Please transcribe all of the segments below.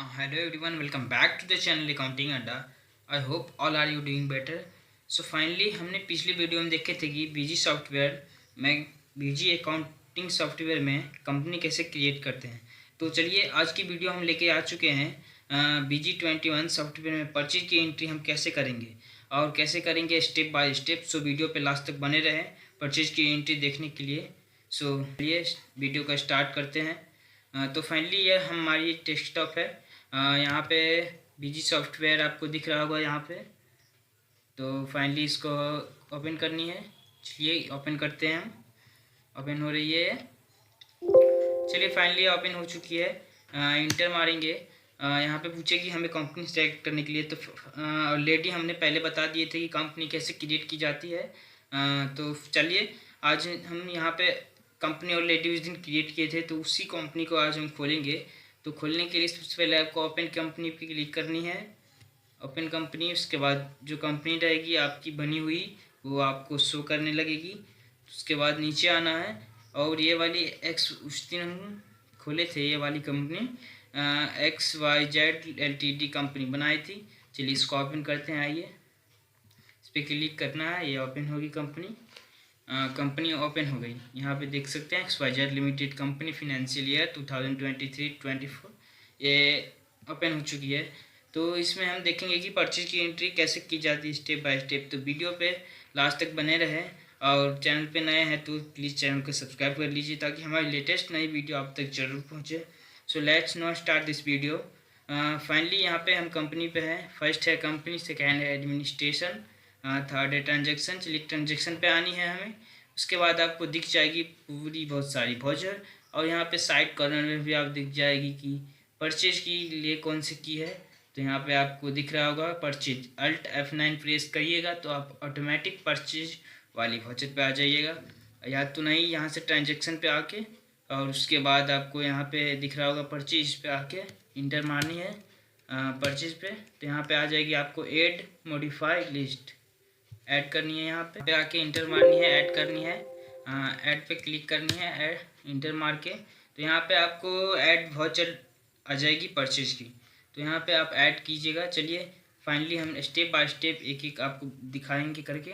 Hello everyone, welcome back to the channel Accounting Adda. I hope all are you doing better. So finally हमने पिछली video में देखे थे कि बीजी software में बीजी अकाउंटिंग सॉफ्टवेयर में कंपनी कैसे क्रिएट करते हैं। तो चलिए आज की वीडियो हम लेके आ चुके हैं BG21 सॉफ्टवेयर में परचेज की एंट्री हम कैसे करेंगे और कैसे करेंगे step by step. So video पे लास्ट तक बने रहें परचेज की एंट्री देखने के लिए। सो चलिए वीडियो का स्टार्ट करते हैं। तो फाइनली ये हमारी डेस्कटॉप है। यहाँ पे बीजी सॉफ्टवेयर आपको दिख रहा होगा यहाँ पे। तो फाइनली इसको ओपन करनी है। चलिए ओपन करते हैं हम। ओपन हो रही है। चलिए फाइनली ओपन हो चुकी है। इंटर मारेंगे। यहाँ पे पूछेगी हमें कंपनी सेलेक्ट करने के लिए। तो ऑलरेडी हमने पहले बता दिए थे कि कंपनी कैसे क्रिएट की जाती है। तो चलिए आज हम यहाँ पे कंपनी ऑलरेडी उस दिन क्रिएट किए थे, तो उसी कंपनी को आज हम खोलेंगे। तो खोलने के लिए सबसे पहले आपको ओपन कंपनी पे क्लिक करनी है। ओपन कंपनी, उसके बाद जो कंपनी रहेगी आपकी बनी हुई वो आपको शो करने लगेगी। उसके बाद नीचे आना है और ये वाली उस दिन हम खोले थे, ये वाली कंपनी XYZ LTD कंपनी बनाई थी। चलिए इसको ओपन करते हैं। आइए इस पर क्लिक करना है, ये ओपन होगी कंपनी। कंपनी ओपन हो गई। यहाँ पे देख सकते हैं XYZ limited company financial year 2023-24 ये ओपन हो चुकी है। तो इसमें हम देखेंगे कि परचेज की एंट्री कैसे की जाती है स्टेप बाय स्टेप। तो वीडियो पे लास्ट तक बने रहे और चैनल पे नए हैं तो प्लीज़ चैनल को सब्सक्राइब कर लीजिए ताकि हमारी लेटेस्ट नई वीडियो आप तक जरूर पहुँचे। So let's now start this video. Finally यहाँ पे हम कंपनी पे हैं। फर्स्ट है कंपनी, सेकेंड है एडमिनिस्ट्रेशन, थर्ड है ट्रांजेक्शन। चलिए ट्रांजेक्शन पे आनी है हमें। उसके बाद आपको दिख जाएगी पूरी बहुत सारी वाउचर और यहाँ पे साइड कॉर्नर में भी आप दिख जाएगी कि परचेज की लिए कौन सी की है। तो यहाँ पे आपको दिख रहा होगा परचेज। अल्ट F9 प्रेस करिएगा तो आप ऑटोमेटिक परचेज वाली वाउचर पे आ जाइएगा, या तो नहीं यहाँ से ट्रांजेक्शन पे आके और उसके बाद आपको यहाँ पे दिख रहा होगा परचेज पे आके इंटर मारनी है परचेज पे। तो यहाँ पे आ जाएगी आपको ऐड मॉडिफाई लिस्ट ऐड करनी है। यहाँ पे आके इंटर मारनी है, ऐड करनी है। ऐड पे क्लिक करनी है, ऐड इंटर मार के। तो यहाँ पे आपको ऐड वाउचर आ जाएगी परचेज की, तो यहाँ पे आप ऐड कीजिएगा। चलिए फाइनली हम स्टेप बाय स्टेप एक एक आपको दिखाएंगे करके।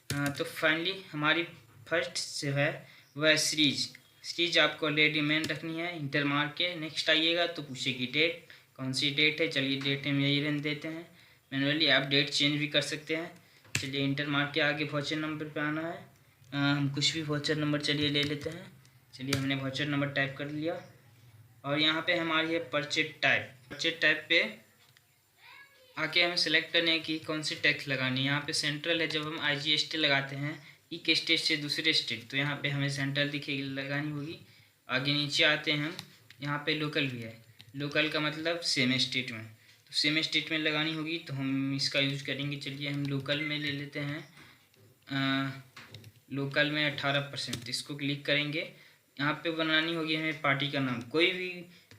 तो फाइनली हमारी फर्स्ट जो है वह सीरीज आपको ऑलरेडी मेन रखनी है। इंटर मार के नेक्स्ट आइएगा तो पूछेगी डेट, कौन सी डेट है। चलिए डेट हम यही रहने देते हैं। मैनुअली आप डेट चेंज भी कर सकते हैं। चलिए इंटर मार के आगे वाउचर नंबर पे आना है। हम कुछ भी वाउचर नंबर चलिए ले लेते हैं। चलिए हमने वाउचर नंबर टाइप कर लिया और यहाँ पे हमारी है परचेज टाइप पे आके हमें सेलेक्ट करने है कि कौन सी टैक्स लगानी है। यहाँ पे सेंट्रल है, जब हम IGST लगाते हैं एक स्टेट से दूसरे स्टेट तो यहाँ पे हमें सेंट्रल दिखेगी, लगानी होगी। आगे नीचे आते हैं हम, यहाँ पे लोकल भी है। लोकल का मतलब सेम स्टेट में, तो सेम स्टेट में लगानी होगी तो हम इसका यूज करेंगे। चलिए हम लोकल में ले लेते हैं। लोकल में 18%, इसको क्लिक करेंगे। यहाँ पे बनानी होगी हमें पार्टी का नाम। कोई भी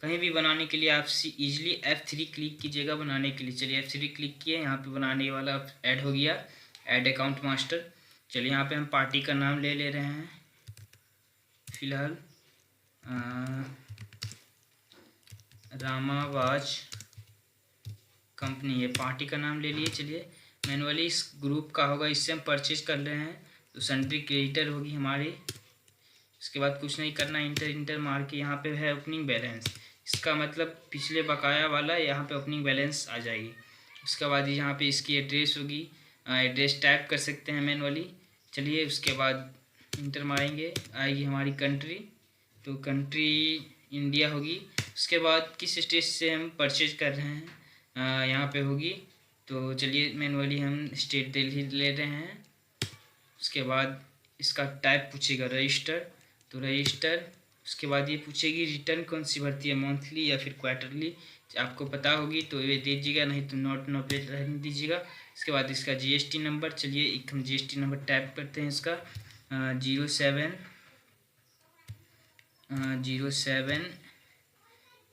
कहीं भी बनाने के लिए आप इजीली F3 क्लिक कीजिएगा बनाने के लिए। चलिए F3 क्लिक किए, यहाँ पे बनाने वाला ऐड हो गया, ऐड अकाउंट मास्टर। चलिए यहाँ पे हम पार्टी का नाम ले रहे हैं फिलहाल रामावाज कंपनी, ये पार्टी का नाम ले लिए। चलिए मैनुअली इस ग्रुप का होगा, इससे हम परचेज कर रहे हैं तो सन्ड्री क्रेडिटर होगी हमारी। उसके बाद कुछ नहीं करना, इंटर मार के यहाँ पे है ओपनिंग बैलेंस, इसका मतलब पिछले बकाया वाला यहाँ पे ओपनिंग बैलेंस आ जाएगी। उसके बाद यहाँ पे इसकी एड्रेस होगी, एड्रेस टाइप कर सकते हैं मैनुअली। चलिए उसके बाद इंटर मारेंगे, आएगी हमारी कंट्री, तो कंट्री इंडिया होगी। उसके बाद किस स्टेट से हम परचेज कर रहे हैं यहाँ पे होगी। तो चलिए मैनुअली हम स्टेट दिल्ली ले रहे हैं। उसके बाद इसका टाइप पूछेगा रजिस्टर, तो रजिस्टर। उसके बाद ये पूछेगी रिटर्न कौन सी भरती है, मंथली या फिर क्वार्टरली। आपको पता होगी तो ये दीजिएगा, नहीं तो नोट नो पे रहने दीजिएगा। इसके बाद इसका GST नंबर, चलिए एक हम GST नंबर टाइप करते हैं इसका 07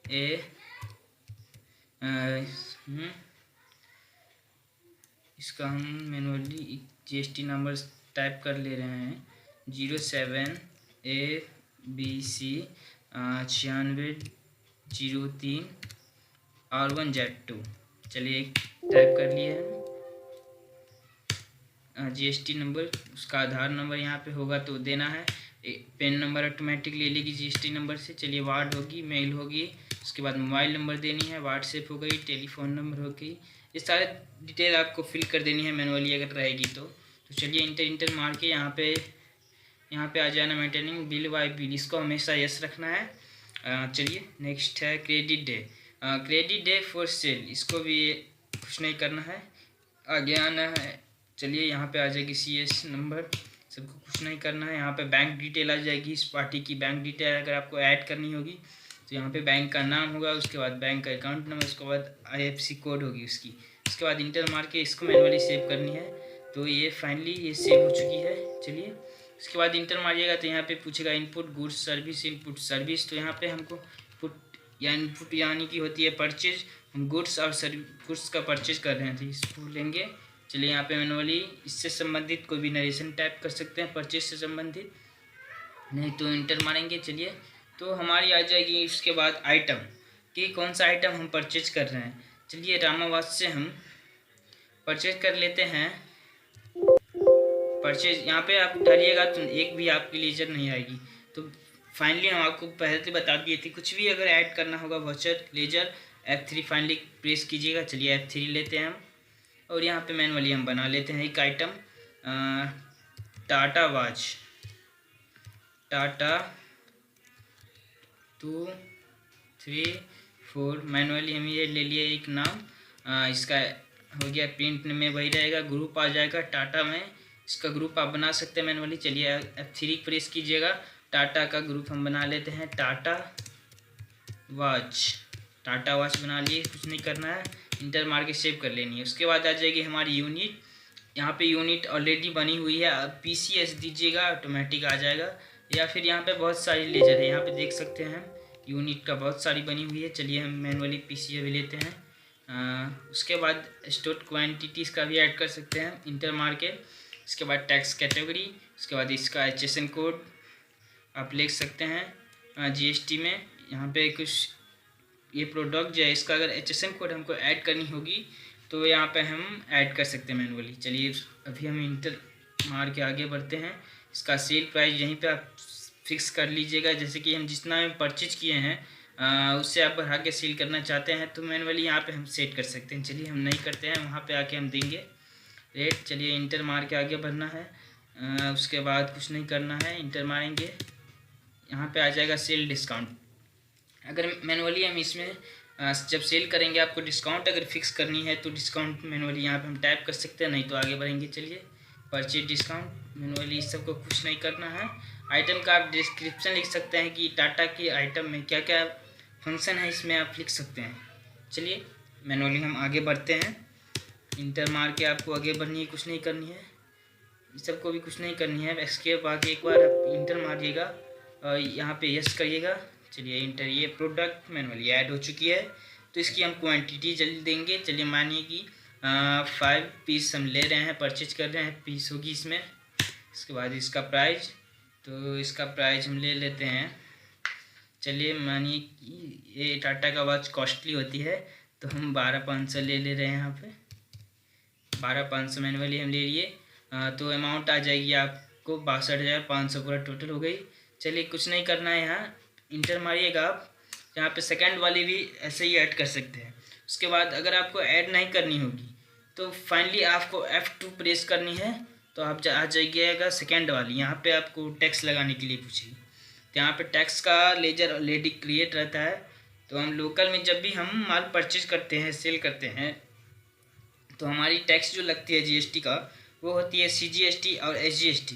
A इसका हम मैनुअली GST नंबर टाइप कर ले रहे हैं 07 ABC 9603 R1Z2। चलिए टाइप कर लिए हैं। GST नंबर, उसका आधार नंबर यहाँ पे होगा तो देना है। पेन नंबर ऑटोमेटिक ले लेगी GST नंबर से। चलिए वार्ड होगी, मेल होगी, उसके बाद मोबाइल नंबर देनी है, व्हाट्सएप हो गई, टेलीफोन नंबर हो गई। ये सारे डिटेल आपको फिल कर देनी है मैनुअली अगर रहेगी तो। चलिए इंटर मार के यहाँ पे आ जाना मेंटेनिंग बिल बाय बिल, इसको हमेशा यस रखना है। चलिए नेक्स्ट है क्रेडिट डे फॉर सेल, इसको भी कुछ नहीं करना है, आगे आना है। चलिए यहाँ पे आ जाएगी CS नंबर, सबको कुछ नहीं करना है। यहाँ पे बैंक डिटेल आ जाएगी, इस पार्टी की बैंक डिटेल अगर आपको ऐड करनी होगी तो यहाँ पे बैंक का नाम होगा, उसके बाद बैंक का अकाउंट नंबर, उसके बाद IFSC कोड होगी उसकी। उसके बाद इंटर मार के इसको मैनुअली सेव करनी है। तो ये फाइनली ये सेव हो चुकी है। चलिए उसके बाद इंटर मारिएगा तो यहाँ पे पूछेगा input goods service, input service. तो यहाँ पे हमको इनपुट यानी कि होती है परचेज, हम गुड्स और गुड्स का परचेज कर रहे हैं तो इसको लेंगे। चलिए यहाँ पे मैनुअली इससे संबंधित कोई भी नरेशन टाइप कर सकते हैं परचेज से संबंधित, नहीं तो इंटर मारेंगे। चलिए तो हमारी आ जाएगी उसके बाद आइटम कि कौन सा आइटम हम परचेज कर रहे हैं। चलिए रामाबाद से हम परचेज कर लेते हैं। परचेज यहाँ पे आप डालिएगा तो एक भी आपकी लेजर नहीं आएगी। तो फाइनली हम आपको पहले से बता दिए थे, कुछ भी अगर ऐड करना होगा voucher laser F3 finally press कीजिएगा। चलिए F3 लेते हैं हम और यहाँ पे मैनुअली हम बना लेते हैं एक item Tata watch, Tata 2 3 4। Manually हम ये ले लिए एक नाम, इसका हो गया, प्रिंट में वही रहेगा, ग्रुप आ जाएगा टाटा में, इसका ग्रुप आप बना सकते हैं मैनुअली। चलिए F3 प्रेस कीजिएगा, टाटा का ग्रुप हम बना लेते हैं टाटा वॉच बना लिए, कुछ नहीं करना है, इंटर मार के सेव कर लेनी है। उसके बाद आ जाएगी हमारी यूनिट, यहाँ पे यूनिट ऑलरेडी बनी हुई है, अब PCS दीजिएगा ऑटोमेटिक आ जाएगा, या फिर यहाँ पे बहुत सारी लेजर है, यहाँ पे देख सकते हैं यूनिट का बहुत सारी बनी हुई है। चलिए हम मैनुअली PCS भी लेते हैं। उसके बाद स्टोर क्वान्टिटीज़ का भी ऐड कर सकते हैं इंटर मार के। उसके बाद टैक्स कैटेगरी, उसके बाद इसका HSN कोड आप लिख सकते हैं GST में। यहाँ पे कुछ ये प्रोडक्ट जो है इसका अगर HSN कोड हमको ऐड करनी होगी तो यहाँ पे हम ऐड कर सकते हैं मैनुअली। चलिए अभी हम इंटर मार के आगे बढ़ते हैं। इसका सेल प्राइस यहीं पे आप फिक्स कर लीजिएगा, जैसे कि हम जितना परचेज किए हैं उससे आप बढ़ा के सेल करना चाहते हैं तो मैनुअली यहाँ पे हम सेट कर सकते हैं। चलिए हम नहीं करते हैं, वहाँ पे आके हम देंगे रेट। चलिए इंटर मार के आगे बढ़ना है। उसके बाद कुछ नहीं करना है, इंटर मारेंगे, यहाँ पे आ जाएगा सेल डिस्काउंट। अगर मैनुअली हम इसमें जब सेल करेंगे आपको डिस्काउंट अगर फिक्स करनी है तो डिस्काउंट मैनुअली यहाँ पे हम टाइप कर सकते हैं, नहीं तो आगे बढ़ेंगे। चलिए परचेज डिस्काउंट मैनुअली, इस सबको कुछ नहीं करना है। आइटम का आप डिस्क्रिप्शन लिख सकते हैं कि टाटा के आइटम में क्या क्या फंक्शन है, इसमें आप लिख सकते हैं। चलिए मैनुअली हम आगे बढ़ते हैं, इंटर मार के आपको आगे बढ़नी है, कुछ नहीं करनी है, इस सबको भी कुछ नहीं करनी है। एस्केप आके एक बार आप इंटर मारिएगा और यहाँ पे यस करिएगा। चलिए इंटर, ये प्रोडक्ट मैनुअली ऐड हो चुकी है तो इसकी हम क्वांटिटी जल्दी देंगे। चलिए मानिए कि 5 पीस हम ले रहे हैं, परचेज कर रहे हैं, पीस होगी इसमें। इसके बाद इसका प्राइस, तो इसका प्राइस हम ले लेते हैं। चलिए मानिए कि ये टाटा का वॉच कॉस्टली होती है तो हम 12,500 ले रहे हैं, यहाँ पे 12,500 मैनुअली हम ले लिए। तो अमाउंट आ जाएगी आपको 62,500 पूरा टोटल हो गई। चलिए कुछ नहीं करना है, यहाँ इंटर मारिएगा आप। यहाँ पे सेकंड वाली भी ऐसे ही ऐड कर सकते हैं। उसके बाद अगर आपको ऐड नहीं करनी होगी तो फाइनली आपको F2 प्रेस करनी है, तो आप आ जाइएगा सेकंड वाली, यहाँ पे आपको टैक्स लगाने के लिए पूछेगी। तो यहाँ पे टैक्स का लेजर ऑलरेडी क्रिएट रहता है, तो हम लोकल में जब भी हम माल परचेज करते हैं, सेल करते हैं, तो हमारी टैक्स जो लगती है GST का वो होती है CGST और SGST।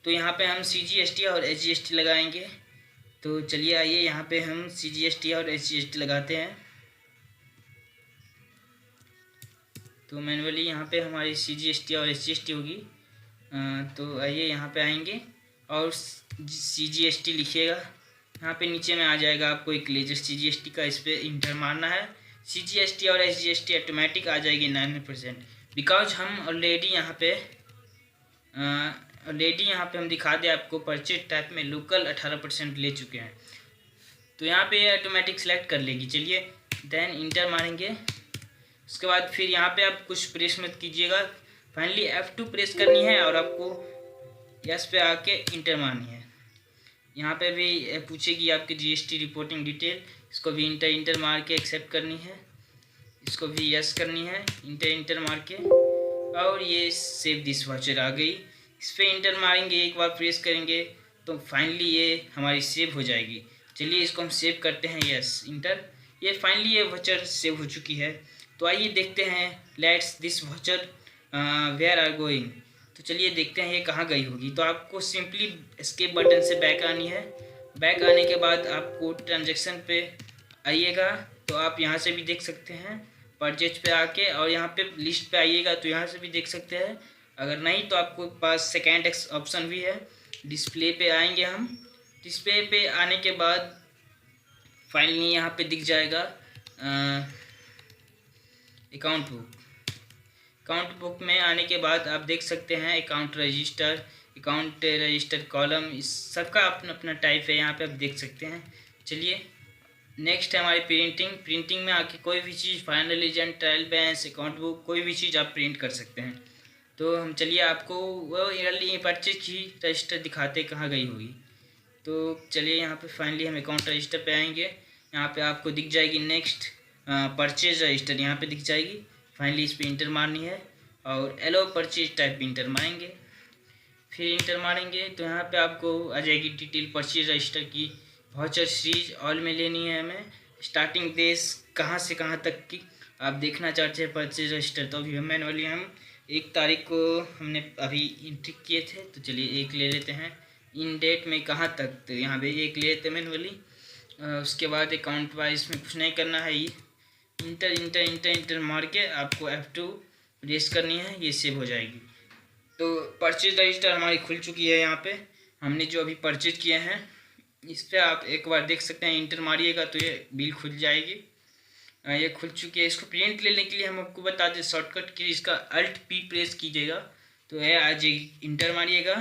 तो यहाँ पे हम CGST और SGST लगाएंगे। तो चलिए आइए यहाँ पे हम CGST और SGST लगाते हैं। तो मैनुअली यहाँ पे हमारी CGST और SGST होगी। तो आइए यहाँ पे आएंगे और CGST लिखिएगा, यहाँ पे नीचे में आ जाएगा आपको एक लेजर CGST का, इस पर इंटर मारना है। CGST और SGST ऑटोमेटिक आ जाएगी 9%, बिकॉज हम ऑलरेडी यहाँ पे हम दिखा दें आपको परचेज टाइप में लोकल 18% ले चुके हैं, तो यहाँ पे ऑटोमेटिक सेलेक्ट कर लेगी। चलिए देन इंटर मारेंगे। उसके बाद फिर यहाँ पे आप कुछ प्रेस मत कीजिएगा, फाइनली F2 प्रेस करनी है और आपको यस पे आके इंटर मारनी है। यहाँ पे भी पूछेगी आपकी GST रिपोर्टिंग डिटेल, इसको भी इंटर मार के एक्सेप्ट करनी है, इसको भी यस करनी है इंटर मार के, और ये सेव दिस वाउचर आ गई। इस पर इंटर मारेंगे, एक बार प्रेस करेंगे तो फाइनली ये हमारी सेव हो जाएगी। चलिए इसको हम सेव करते हैं, यस इंटर। ये फाइनली ये वाउचर सेव हो चुकी है। तो आइए देखते हैं let's this voucher where are going. तो चलिए देखते हैं ये कहाँ गई होगी। तो आपको सिंपली एस्केप बटन से बैक आनी है। बैक आने के बाद आपको ट्रांजैक्शन पे आइएगा, तो आप यहाँ से भी देख सकते हैं परचेज पे आके, और यहाँ पे लिस्ट पे आइएगा तो यहाँ से भी देख सकते हैं। अगर नहीं तो आपको पास सेकेंड ऑप्शन भी है, डिस्प्ले पे आएंगे हम। डिस्प्ले पे आने के बाद फाइनली यहाँ पे दिख जाएगा अकाउंट बुक। अकाउंट बुक में आने के बाद आप देख सकते हैं अकाउंट रजिस्टर कॉलम, इस सबका अपना अपना टाइप है, यहाँ पे आप देख सकते हैं। चलिए नेक्स्ट है हमारी प्रिंटिंग में आके कोई भी चीज़, final agent, trial balance, account book, कोई भी चीज़ आप प्रिंट कर सकते हैं। तो हम चलिए आपको वो ईयरली परचेज की रजिस्टर दिखाते कहाँ गई होगी। तो चलिए यहाँ पे फाइनली हम अकाउंट रजिस्टर पे आएंगे। यहाँ पे आपको दिख जाएगी नेक्स्ट परचेज रजिस्टर, यहाँ पे दिख जाएगी। फाइनली इस पर इंटर मारनी है और एलो परचेज टाइप पे इंटर मारेंगे। फिर इंटर मारेंगे तो यहाँ पे आपको आ जाएगी डिटेल परचेज रजिस्टर की। वाउचर सीरीज ऑल में लेनी है हमें, स्टार्टिंग देश कहाँ से कहाँ तक की आप देखना चाहते हैं परचेज रजिस्टर। तो अभी मैनुअली हम 1 तारीख को हमने अभी एंट्री किए थे, तो चलिए 1 ले लेते हैं। इन डेट में कहाँ तक, तो यहाँ पे 1 ले लेते हैं मैनुअली। उसके बाद अकाउंट वाइज में कुछ नहीं करना है, ये इंटर मार के आपको F2 प्रेस करनी है, ये सेव हो जाएगी। तो परचेज रजिस्टर हमारी खुल चुकी है। यहाँ पे हमने जो अभी परचेज किए हैं इस पर आप एक बार देख सकते हैं, इंटर मारिएगा तो ये बिल खुल जाएगी। ये खुल चुकी है। इसको प्रिंट लेने के लिए हम आपको बता दें शॉर्टकट की, इसका Alt+P प्रेस कीजिएगा तो ये आ जाएगी। इंटर मारिएगा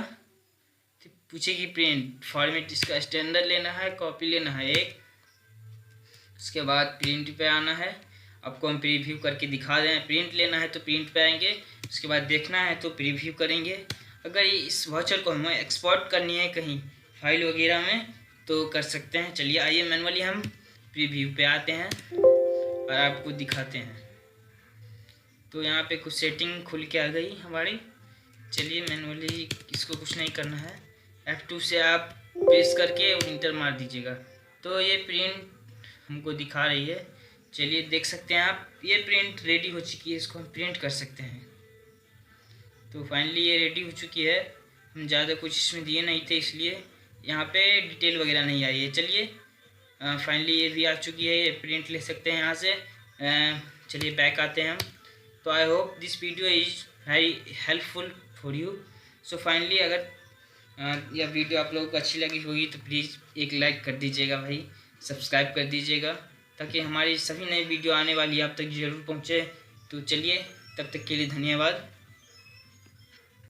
तो पूछेगी प्रिंट फॉर्मेट, इसका स्टैंडर्ड लेना है, कॉपी लेना है एक। उसके बाद प्रिंट पे आना है, आपको हम प्रीव्यू करके दिखा दें। प्रिंट लेना है तो प्रिंट पे आएंगे, उसके बाद देखना है तो प्रीव्यू करेंगे। अगर इस वाउचर को हमें एक्सपोर्ट करनी है कहीं फाइल वगैरह में तो कर सकते हैं। चलिए आइए मैनुअली हम प्रीव्यू पे आते हैं और आपको दिखाते हैं। तो यहाँ पे कुछ सेटिंग खुल के आ गई हमारी। चलिए मैनुअली इसको कुछ नहीं करना है, F2 से आप प्रेस करके और इंटर मार दीजिएगा तो ये प्रिंट हमको दिखा रही है। चलिए देख सकते हैं आप, ये प्रिंट रेडी हो चुकी है, इसको हम प्रिंट कर सकते हैं। तो फाइनली ये रेडी हो चुकी है। हम ज़्यादा कुछ इसमें दिए नहीं थे इसलिए यहाँ पे डिटेल वगैरह नहीं आई है। चलिए फाइनली ये भी आ चुकी है, ये प्रिंट ले सकते हैं यहाँ से। चलिए बैक आते हैं हम। तो I hope this video is very helpful for you. So finally अगर यह वीडियो आप लोगों को अच्छी लगी होगी तो प्लीज़ एक लाइक कर दीजिएगा भाई, सब्सक्राइब कर दीजिएगा ताकि हमारी सभी नई वीडियो आने वाली आप तक ज़रूर पहुँचे। तो चलिए तब तक के लिए धन्यवाद।